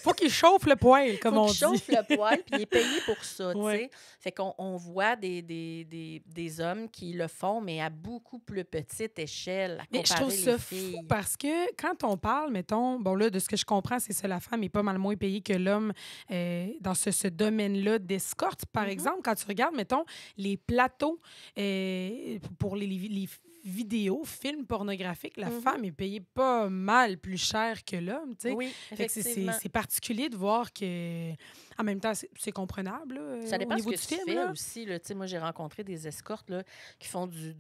Faut qu'il chauffe le poil, comme on Faut dit. qu'il chauffe le poil, puis il est payé pour ça, tu Ouais. sais. Fait qu'on voit des hommes qui le font, mais à beaucoup plus petite échelle, à Mais je comparer trouve ça les fou filles. parce que quand on parle, mettons, bon là, de ce que je comprends, c'est ça, la femme est pas mal moins payée que l'homme dans ce domaine-là d'escorte. Par Mhm. exemple, quand tu regardes, mettons, les plateaux pour les vidéos, films pornographiques, la Mhm. femme est payée pas mal plus cher que l'homme, tu sais. Oui, Fait que effectivement. c'est particulier de voir que, en même temps, c'est comprenable là, Ça au dépend de ce niveau que du tu film. fais Là. aussi. Là. Tu sais, moi, j'ai rencontré des escortes là, qui font du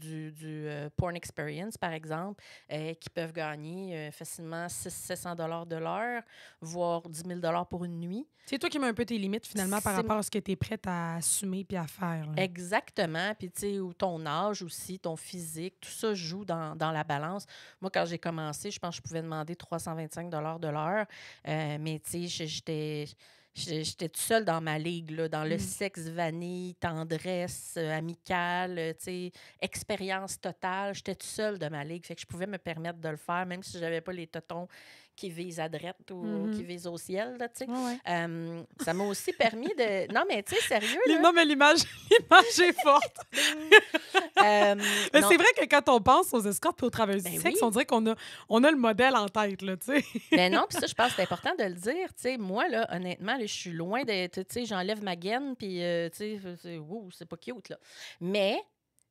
porn experience, par exemple, qui peuvent gagner facilement 600-700 $ de l'heure, voire 10 000 $ pour une nuit. C'est toi qui mets un peu tes limites, finalement, par C'est- rapport à ce que tu es prête à assumer puis à faire. Là. Exactement. Puis, tu sais, ou ton âge aussi, ton physique, tout ça joue dans la balance. Moi, quand j'ai commencé, je pense que je pouvais demander 325 $ de l'heure. Mais, tu sais, j'étais toute seule dans ma ligue, là, dans le sexe vanille, tendresse, amicale, tu sais, expérience totale. J'étais toute seule de ma ligue. Fait que je pouvais me permettre de le faire, même si j'avais pas les totons qui visent à droite ou qui visent au ciel, là, tu sais. Ouais, ouais. Ça m'a aussi permis de... Non, mais tu sais, sérieux, là... Non, mais l'image est forte. Mais non, c'est vrai que quand on pense aux escortes et aux travailleuses du Ben sexe, oui. on dirait qu'on a le modèle en tête, là, tu sais. ben non, puis ça, je pense que c'est important de le dire. Tu sais, moi, là, honnêtement, là, je suis loin d'être... Tu sais, j'enlève ma gaine, puis, tu sais, c'est pas cute, là. Mais...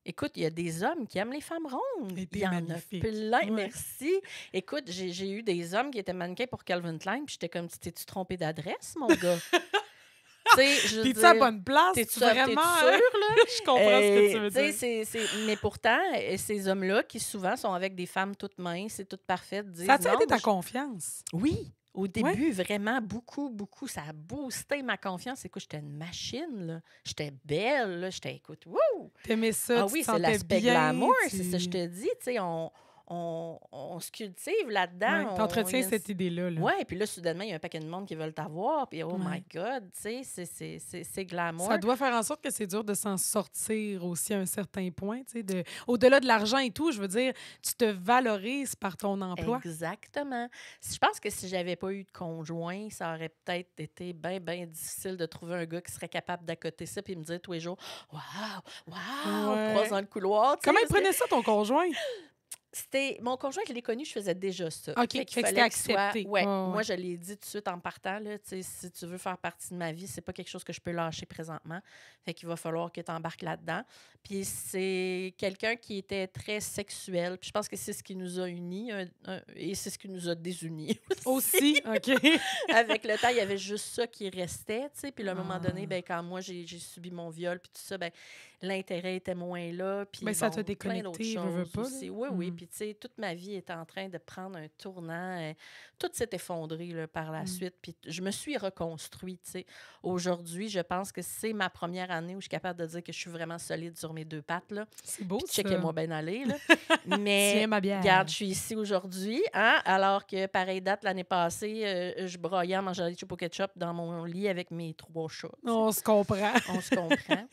Écoute, il y a des hommes qui aiment les femmes rondes. Et t'es Il y en magnifique. a plein, Ouais. merci. Écoute, j'ai eu des hommes qui étaient mannequins pour Calvin Klein, puis j'étais comme, t'es-tu trompé d'adresse, mon gars? Tu sais, je veux T'es-tu à dire, bonne place? t'es-tu vraiment? sûr, là? Je comprends ce que tu veux Tu sais, dire. mais pourtant, ces hommes-là, qui souvent sont avec des femmes toutes minces et toutes parfaites, disent Ça a-tu non, aidé moi, ta confiance? Oui, au début, vraiment, beaucoup, beaucoup. Ça a boosté ma confiance. Écoute, j'étais une machine, là. J'étais belle, là. J'étais, écoute, wouh! T'aimais ça, Ah tu oui, te c'est sentais l'aspect bien, glamour, tu- c'est ça que je te dis. Tu sais, on se cultive là-dedans. Ouais, t'entretiens cette idée-là. Là. Oui, puis là, soudainement, il y a un paquet de monde qui veulent t'avoir. Puis, oh Ouais. my God, tu sais, c'est glamour. Ça doit faire en sorte que c'est dur de s'en sortir aussi à un certain point. Tu sais, au-delà de l'argent et tout, je veux dire, tu te valorises par ton emploi. Exactement. Je pense que si j'avais pas eu de conjoint, ça aurait peut-être été bien, bien difficile de trouver un gars qui serait capable d'accoter ça puis me dire tous les jours « Wow, wow! Ouais. On croise dans le couloir. » Tu sais, Comment il parce que prenait ça, ton conjoint? mon conjoint, je l'ai connu, je faisais déjà ça. OK, Fait fait qu'il que fallait c'était qu'il soit- accepté. Ouais, Ouais, ouais. moi, je l'ai dit tout de suite en partant. Là, tu sais, si tu veux faire partie de ma vie, c'est pas quelque chose que je peux lâcher présentement. Fait qu'il va falloir que tu embarques là-dedans. Puis c'est quelqu'un qui était très sexuel. Puis je pense que c'est ce qui nous a unis et c'est ce qui nous a désunis Aussi, OK. Avec le temps, il y avait juste ça qui restait, tu sais. Puis là, à un moment Ah. donné, ben, quand moi, j'ai subi mon viol, puis tout ça, ben, l'intérêt était moins là. Puis Ben, ça bon, t'a plein d'autres déconnecté, veux choses pas, là. aussi. Oui, oui. Mm. Puis, tu sais, toute ma vie était en train de prendre un tournant. Tout s'est effondré là, par la suite. Puis je me suis reconstruite, tu sais. Aujourd'hui, je pense que c'est ma première année où je suis capable de dire que je suis vraiment solide sur mes deux pattes, là. C'est beau, Puis ça. checkez-moi bien aller, là. Mais, Tiens ma bière. regarde, je suis ici aujourd'hui, hein, alors que, pareille date, l'année passée, je broyais en mangeant des chips au ketchup dans mon lit avec mes 3 chats. tu sais. On se comprend. On se comprend.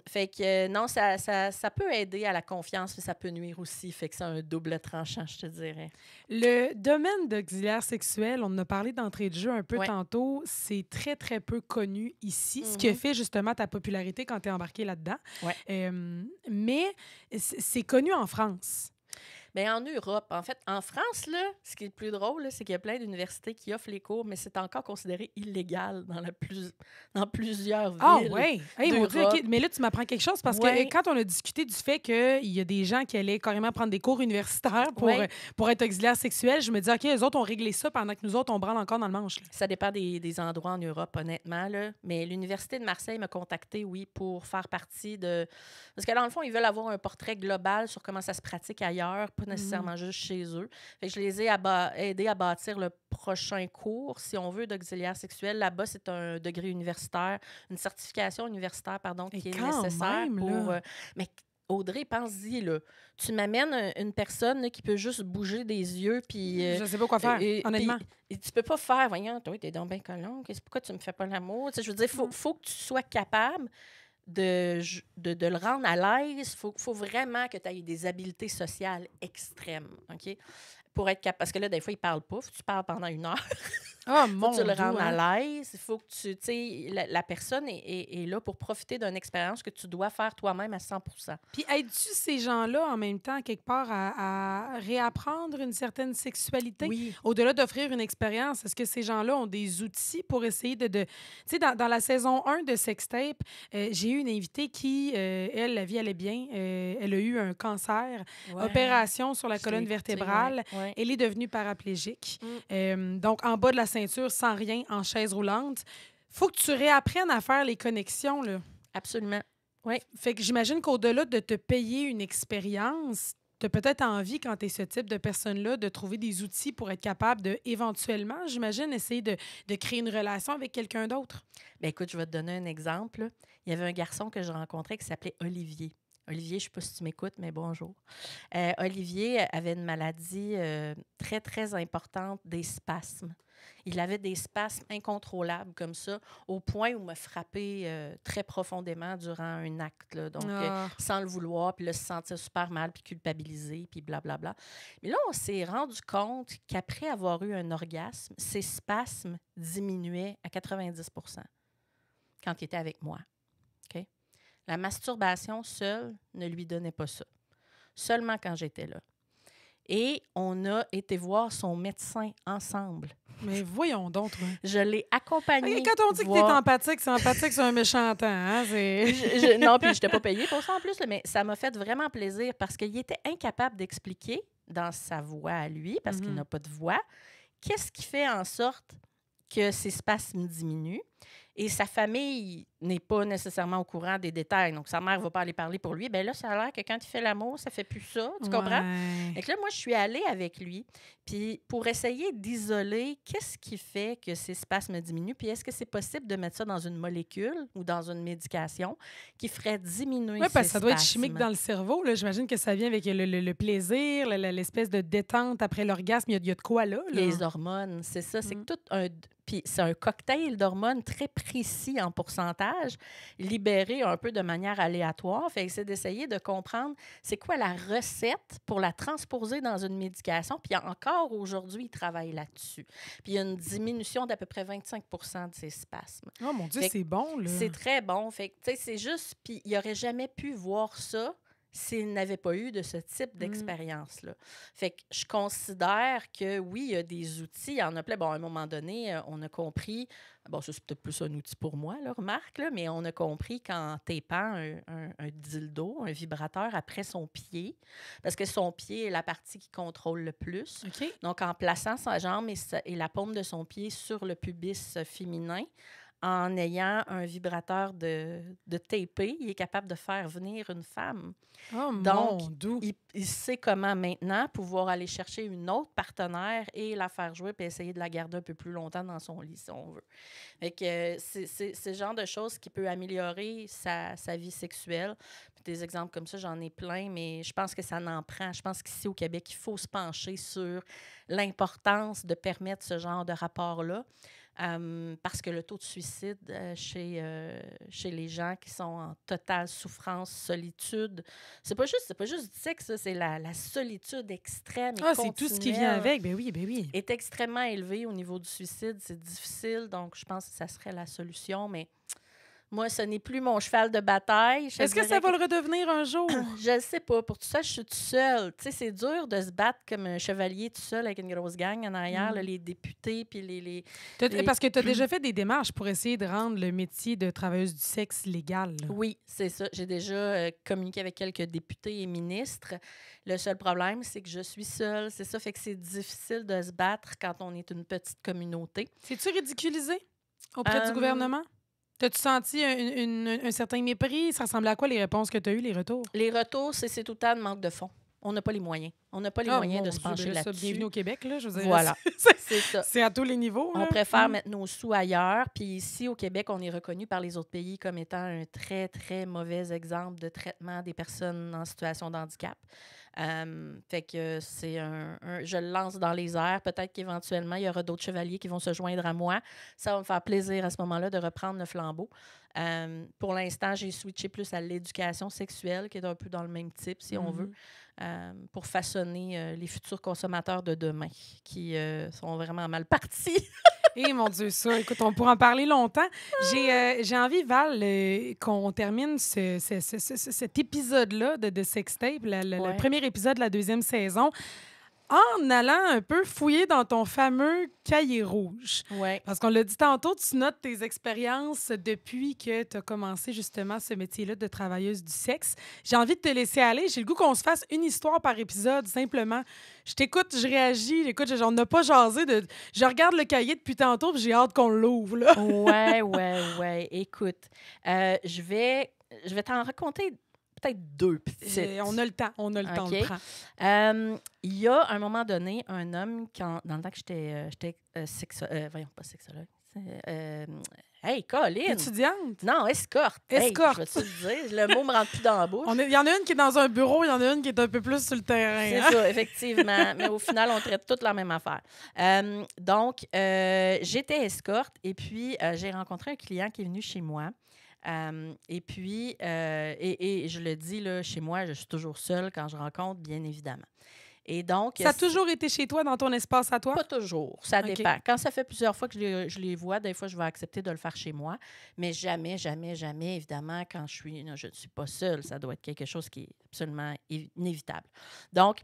Fait que, non, ça peut aider à la confiance, mais ça peut nuire aussi. Fait que c'est un double tranchant, je te dirais. Le domaine d'auxiliaire sexuel, on en a parlé d'entrée de jeu un peu Ouais. tantôt, c'est très, très peu connu ici, ce qui a fait justement ta popularité quand tu es embarqué là-dedans. Ouais. Mais c'est connu en France. Bien, en Europe, en fait, en France, là, ce qui est le plus drôle, là, c'est qu'il y a plein d'universités qui offrent les cours, mais c'est encore considéré illégal dans plusieurs villes. Ah oui! Hey, mon Dieu, d'Europe. OK. Mais là, tu m'apprends quelque chose parce Ouais. que quand on a discuté du fait qu'il y a des gens qui allaient carrément prendre des cours universitaires Ouais. pour être auxiliaire sexuel, je me dis, OK, eux autres ont réglé ça pendant que nous autres, on branle encore dans le manche. Là. Ça dépend des endroits en Europe, honnêtement. Là. Mais l'Université de Marseille m'a contacté, oui, pour faire partie de... Parce que dans le fond, ils veulent avoir un portrait global sur comment ça se pratique ailleurs, pas nécessairement juste chez eux. Fait que je les ai aidés à bâtir le prochain cours, si on veut, d'auxiliaire sexuel. Là-bas, c'est un degré universitaire, une certification universitaire, pardon, Et qui est quand nécessaire même, pour... là. mais Audrey, pense-y, là. Tu m'amènes une personne là, qui peut juste bouger des yeux, puis... Je sais pas quoi faire, honnêtement. Et tu peux pas faire, voyons, toi, t'es donc bien collant, pourquoi tu me fais pas l'amour? Tu sais, je veux dire, faut que tu sois capable de le rendre à l'aise. Faut vraiment que tu aies des habiletés sociales extrêmes, OK? Pour être capable... Parce que là, des fois, il parle pas. Faut que tu parles pendant 1 heure. Oh, Faut mon que tu le Dieu, rendes hein. à l'aise. Il faut que tu sais, la personne est là pour profiter d'une expérience que tu dois faire toi-même à 100 %. Puis aides-tu ces gens-là en même temps, quelque part, à réapprendre une certaine sexualité? Oui. Au-delà d'offrir une expérience, est-ce que ces gens-là ont des outils pour essayer Tu sais, dans la saison 1 de Sextape, j'ai eu une invitée qui, elle, la vie allait bien. Elle a eu un cancer, Ouais. opération sur la Je colonne l'ai écouté, vertébrale. ouais. Elle est devenue paraplégique. Donc, en bas de la ceinture, sans rien, en chaise roulante. Faut que tu réapprennes à faire les connexions, là. Absolument. Oui. Fait que j'imagine qu'au-delà de te payer une expérience, tu as peut-être envie, quand tu es ce type de personne-là, de trouver des outils pour être capable de, éventuellement, j'imagine, essayer de créer une relation avec quelqu'un d'autre. Bien, écoute, je vais te donner un exemple, là. Il y avait un garçon que je rencontrais qui s'appelait Olivier. Olivier, je ne sais pas si tu m'écoutes, mais bonjour. Olivier avait une maladie très, très importante, des spasmes. Il avait des spasmes incontrôlables comme ça, au point où me frappait très profondément durant un acte. Là. Donc, sans le vouloir, puis là, se sentir super mal, puis culpabilisé, puis blablabla. Mais là, on s'est rendu compte qu'après avoir eu un orgasme, ses spasmes diminuaient à 90 % quand il était avec moi. OK? La masturbation seule ne lui donnait pas ça. Seulement quand j'étais là. Et on a été voir son médecin ensemble. Mais voyons donc, toi. Je l'ai accompagné. Quand on dit que t'es empathique, c'est empathique sur un méchant temps. Hein? Non, puis je n'étais pas payée pour ça en plus, là, mais ça m'a fait vraiment plaisir parce qu'il était incapable d'expliquer dans sa voix à lui, parce qu'il n'a pas de voix, qu'est-ce qui fait en sorte que ses spasmes diminuent. Et sa famille n'est pas nécessairement au courant des détails. Donc, sa mère ne va pas aller parler pour lui. Bien là, ça a l'air que quand il fait l'amour, ça ne fait plus ça. Tu comprends? Et que là, moi, je suis allée avec lui. Puis, pour essayer d'isoler qu'est-ce qui fait que ses spasmes diminuent. Puis, est-ce que c'est possible de mettre ça dans une molécule ou dans une médication qui ferait diminuer ses spasmes? Oui, parce que ça doit être chimique dans le cerveau. Là. J'imagine que ça vient avec le plaisir, l'espèce de détente après l'orgasme. Il y a de quoi là? Les hormones, c'est ça. C'est que tout un... Puis c'est un cocktail d'hormones très précis en pourcentage, libéré un peu de manière aléatoire. Fait que c'est d'essayer de comprendre c'est quoi la recette pour la transposer dans une médication. Puis encore aujourd'hui, ils travaillent là-dessus. Puis il y a une diminution d'à peu près 25 % de ces spasmes. Oh mon Dieu, c'est bon, là. C'est très bon. Fait que, tu sais, c'est juste... Puis il n'aurait jamais pu voir ça s'il n'avait pas eu de ce type d'expérience-là. Fait que je considère que, oui, il y a des outils, il y en a plein. Bon, à un moment donné, on a compris, bon, ça, c'est peut-être plus un outil pour moi, là, remarque, là, mais on a compris qu'en tapant un dildo, un vibrateur après son pied, parce que son pied est la partie qui contrôle le plus. OK. Donc, en plaçant sa jambe et la paume de son pied sur le pubis féminin, en ayant un vibrateur de tapé, il est capable de faire venir une femme. Oh, donc, mon doux. il sait comment maintenant pouvoir aller chercher une autre partenaire et la faire jouer puis essayer de la garder un peu plus longtemps dans son lit, si on veut. Fait que c'est ce genre de choses qui peut améliorer sa vie sexuelle. Puis des exemples comme ça, j'en ai plein, mais je pense que ça n'en prend. Je pense qu'ici, au Québec, il faut se pencher sur l'importance de permettre ce genre de rapport-là. Parce que le taux de suicide chez les gens qui sont en totale souffrance, solitude, c'est pas juste du sexe, c'est la solitude extrême et c'est tout ce qui vient avec. Ben oui, ben oui. Est extrêmement élevé au niveau du suicide. C'est difficile, donc je pense que ça serait la solution, mais moi, ce n'est plus mon cheval de bataille. Est-ce que ça va le redevenir un jour? Je ne sais pas. Pour tout ça, je suis toute seule. Tu sais, c'est dur de se battre comme un chevalier tout seul avec une grosse gang en arrière, là, les députés, puis les... Parce que tu as déjà fait des démarches pour essayer de rendre le métier de travailleuse du sexe légal. Là. Oui, c'est ça. J'ai déjà communiqué avec quelques députés et ministres. Le seul problème, c'est que je suis seule. C'est ça, fait que c'est difficile de se battre quand on est une petite communauté. C'est-tu ridiculisé auprès du gouvernement? T'as-tu senti un certain mépris? Ça ressemblait à quoi les réponses que tu as eues, les retours? Les retours, c'est tout le temps de manque de fonds. On n'a pas les moyens. On n'a pas les Ah, moyens mon de se Dieu, pencher ben là, ça, là-dessus. bienvenue au Québec, là, je veux dire. Voilà. C'est C'est ça. c'est à tous les niveaux. On là. préfère mettre nos sous ailleurs. Puis ici, au Québec, on est reconnu par les autres pays comme étant un très, très mauvais exemple de traitement des personnes en situation de handicap. Fait que c'est je le lance dans les airs. Peut-être qu'éventuellement, il y aura d'autres chevaliers qui vont se joindre à moi. Ça va me faire plaisir à ce moment-là de reprendre le flambeau. Pour l'instant, j'ai switché plus à l'éducation sexuelle, qui est un peu dans le même type, si on veut, pour façonner les futurs consommateurs de demain, qui sont vraiment mal partis. Eh mon Dieu, ça, écoute, on pourra en parler longtemps. J'ai envie, Val, qu'on termine cet épisode-là de Sextape, le premier épisode de la 2e saison, en allant un peu fouiller dans ton fameux cahier rouge. Ouais. Parce qu'on l'a dit tantôt, tu notes tes expériences depuis que tu as commencé justement ce métier-là de travailleuse du sexe. J'ai envie de te laisser aller. J'ai le goût qu'on se fasse une histoire par épisode, simplement. Je t'écoute, je réagis, j'écoute, on n'a pas jasé. Je regarde le cahier depuis tantôt puis j'ai hâte qu'on l'ouvre. Là. Ouais. Écoute, je vais t'en raconter peut-être 2 petites. On a le temps, on le prend. Il y a un moment donné, un homme, dans le temps que j'étais voyons, pas sexologue. Hey, Colin! Étudiante? Non, escorte. Escorte. Hey, je vais te le dire, le mot me rentre plus dans la bouche. Il y en a une qui est dans un bureau, il y en a une qui est un peu plus sur le terrain. C'est ça, effectivement. Mais au final, on traite toute la même affaire. Donc, j'étais escorte et puis j'ai rencontré un client qui est venu chez moi. Et puis, et je le dis, là, chez moi, je suis toujours seule quand je rencontre, bien évidemment. Et donc, ça a toujours été chez toi, dans ton espace à toi? Pas toujours, ça dépend. Quand ça fait plusieurs fois que je les vois, des fois, je vais accepter de le faire chez moi, mais jamais, évidemment, quand je ne suis pas seule, ça doit être quelque chose qui est absolument inévitable. Donc,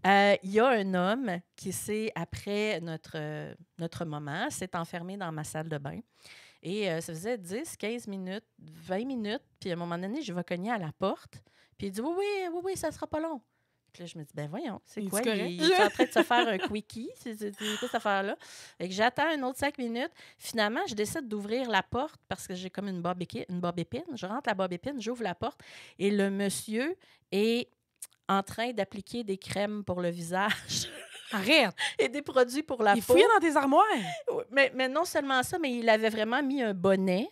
il y a un homme qui, après notre moment, s'est enfermé dans ma salle de bain. Et ça faisait 10, 15 minutes, 20 minutes. Puis à un moment donné, je vais cogner à la porte. Puis il dit oui, ça sera pas long. Puis là, je me dis, ben voyons, c'est quoi? Il est en train de se faire un quickie. C'est quoi cette affaire-là? Fait que j'attends un autre 5 minutes. Finalement, je décide d'ouvrir la porte parce que j'ai comme une bob épine. Je rentre la bob épine, j'ouvre la porte. Et le monsieur est en train d'appliquer des crèmes pour le visage. Arrête! Et des produits pour la peau. Il fouillait dans tes armoires? Mais non seulement ça, mais il avait vraiment mis un bonnet.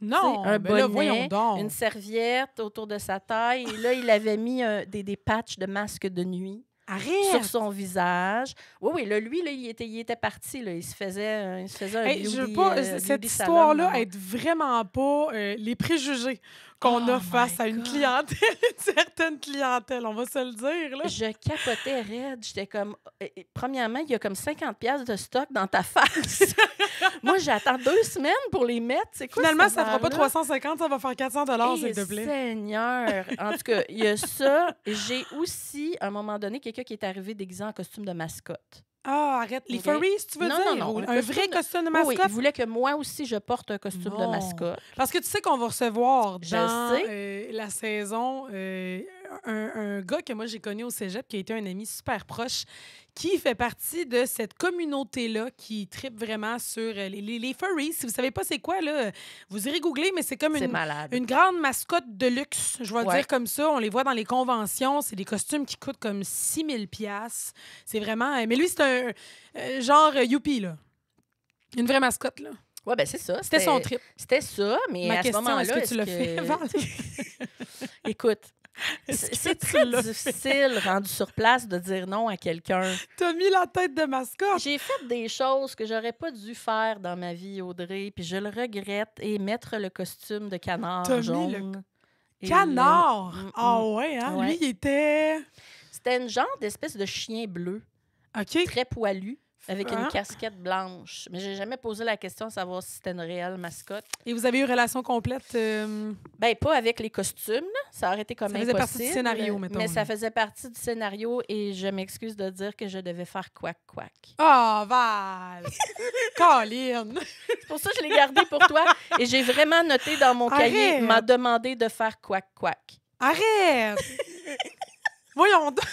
Non, un bonnet, là, voyons donc. une serviette autour de sa taille. Et là, il avait mis des patchs de masque de nuit. Arrête! Sur son visage. Oui, là, lui, là, il était parti. Là. Il se faisait un beauty, je veux pas, cette histoire-là aide vraiment pas les préjugés qu'on a face à une clientèle, une certaine clientèle, on va se le dire. Là. Je capotais raide. J'étais comme... premièrement, il y a comme 50$ de stock dans ta face. Moi, j'attends 2 semaines pour les mettre. C'est quoi, finalement, ça fera pas 350, ça va faire 400$, s'il te plaît. Seigneur! En tout cas, il y a ça. J'ai aussi, à un moment donné, quelqu'un qui est arrivé déguisé en costume de mascotte. Ah, arrête. Les furries, tu veux dire? Non. Un vrai costume de mascotte? Oui, il voulait que moi aussi, je porte un costume de mascotte. Parce que tu sais qu'on va recevoir dans la saison un gars que moi, j'ai connu au cégep, qui a été un ami super proche, qui fait partie de cette communauté-là qui tripe vraiment sur les furries. Si vous ne savez pas c'est quoi, là, vous irez googler, mais c'est comme une grande mascotte de luxe. Je vais le dire comme ça. On les voit dans les conventions. C'est des costumes qui coûtent comme 6 000$. C'est vraiment... Mais lui, c'est un genre youpi, là. Une vraie mascotte, là. Oui, bien, c'est ça. C'était son trip. C'était ça, mais à ce moment-là... Est-ce que tu l'as fait? Écoute, c'est très difficile, rendu sur place, de dire non à quelqu'un. T'as mis la tête de mascotte. J'ai fait des choses que j'aurais pas dû faire dans ma vie, Audrey, puis je le regrette. Et mettre le costume de canard jaune. Canard? Ah ouais, hein? Ouais. Lui, il était... C'était une genre d'espèce de chien bleu. OK. Très poilu. Avec une casquette blanche. Mais j'ai jamais posé la question de savoir si c'était une réelle mascotte. Et vous avez eu relation complète? Ben pas avec les costumes, là. Ça aurait été comme impossible. Ça faisait partie du scénario, mettons. Mais ça faisait partie du scénario et je m'excuse de dire que je devais faire quack. Ah, Val! Colin! C'est pour ça que je l'ai gardé pour toi. Et j'ai vraiment noté dans mon cahier, m'a demandé de faire quack. Arrête! Voyons donc!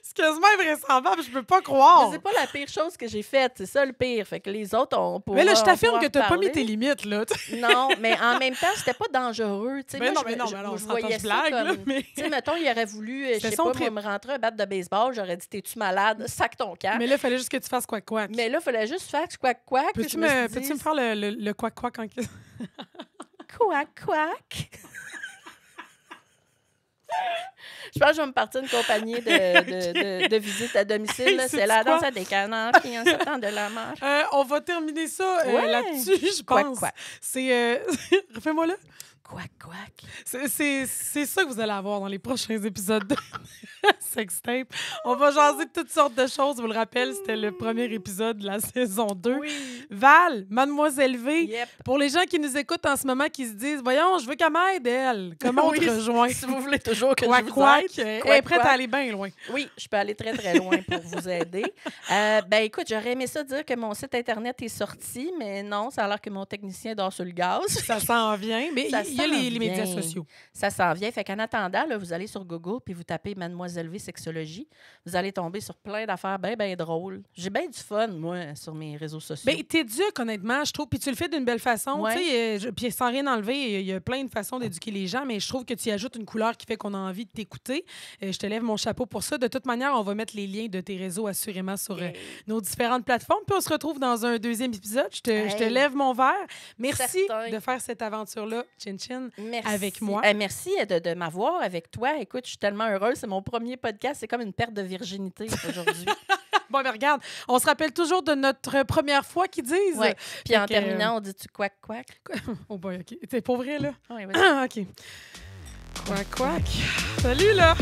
Ce que quasiment invraisemblable, je peux pas croire. Mais c'est pas la pire chose que j'ai faite, c'est ça le pire. Fait que les autres, on pourra. Mais là, je t'affirme que tu t'as pas mis tes limites, là. Non, mais en même temps, c'était pas dangereux. Tu sais, Mais moi, non, je voyais ça blague, comme... là, mais... Tu sais, mettons, il aurait voulu, je sais pas, moi, me rentrer un bat de baseball, j'aurais dit, t'es-tu malade? Sac ton camp. Mais là, il fallait juste que tu fasses quack-quack. Mais là, il fallait juste faire quack-quack. Peux-tu me faire le quack-quack en question? Quack-quack. Je pense que je vais me partir une compagnie de visite à domicile. Hey, c'est la danse à des canards qui en sortant de la marche. On va terminer ça là-dessus, je pense. Quack. C'est... Refais-moi là. Quack. C'est ça que vous allez avoir dans les prochains épisodes de Sextape. On va jaser de toutes sortes de choses. Je vous le rappelle, c'était le premier épisode de la saison 2. Oui. Val, Mademoiselle V, Yep. pour les gens qui nous écoutent en ce moment, qui se disent « Voyons, je veux qu'elle m'aide, elle. Comment on te rejoint? » Si vous voulez toujours que je vous Quack. aide. Elle est prête à aller bien loin. Oui, je peux aller très, très loin pour vous aider. Ben écoute, j'aurais aimé ça dire que mon site Internet est sorti, mais non, ça a l'air que mon technicien dort sur le gaz. Ça s'en vient, mais il y a les médias sociaux. Ça s'en vient. Fait qu'en attendant, là, vous allez sur Google puis vous tapez Mademoiselle V Sexologie. Vous allez tomber sur plein d'affaires bien drôles. J'ai bien du fun, moi, sur mes réseaux sociaux. Bien, t'éduques, honnêtement, je trouve. Puis tu le fais d'une belle façon. Ouais. Tu sais, puis sans rien enlever, il y a plein de façons d'éduquer les gens, mais je trouve que tu y ajoutes une couleur qui fait qu'on a envie de t'écouter. Je te lève mon chapeau pour ça. De toute manière, on va mettre les liens de tes réseaux assurément sur nos différentes plateformes. Puis on se retrouve dans un deuxième épisode. Je te lève mon verre. Merci de faire cette aventure-là, Chin Chin, avec moi. Merci de m'avoir avec toi. Écoute, je suis tellement heureuse. C'est mon premier podcast. C'est comme une perte de virginité aujourd'hui. Bon, ben regarde, on se rappelle toujours de notre première fois qu'ils disent. Ouais. Puis en terminant, on dit-tu quack? Oh boy, OK. C'est pour vrai, là? Oui, vas-y. OK. Quack. Salut, là!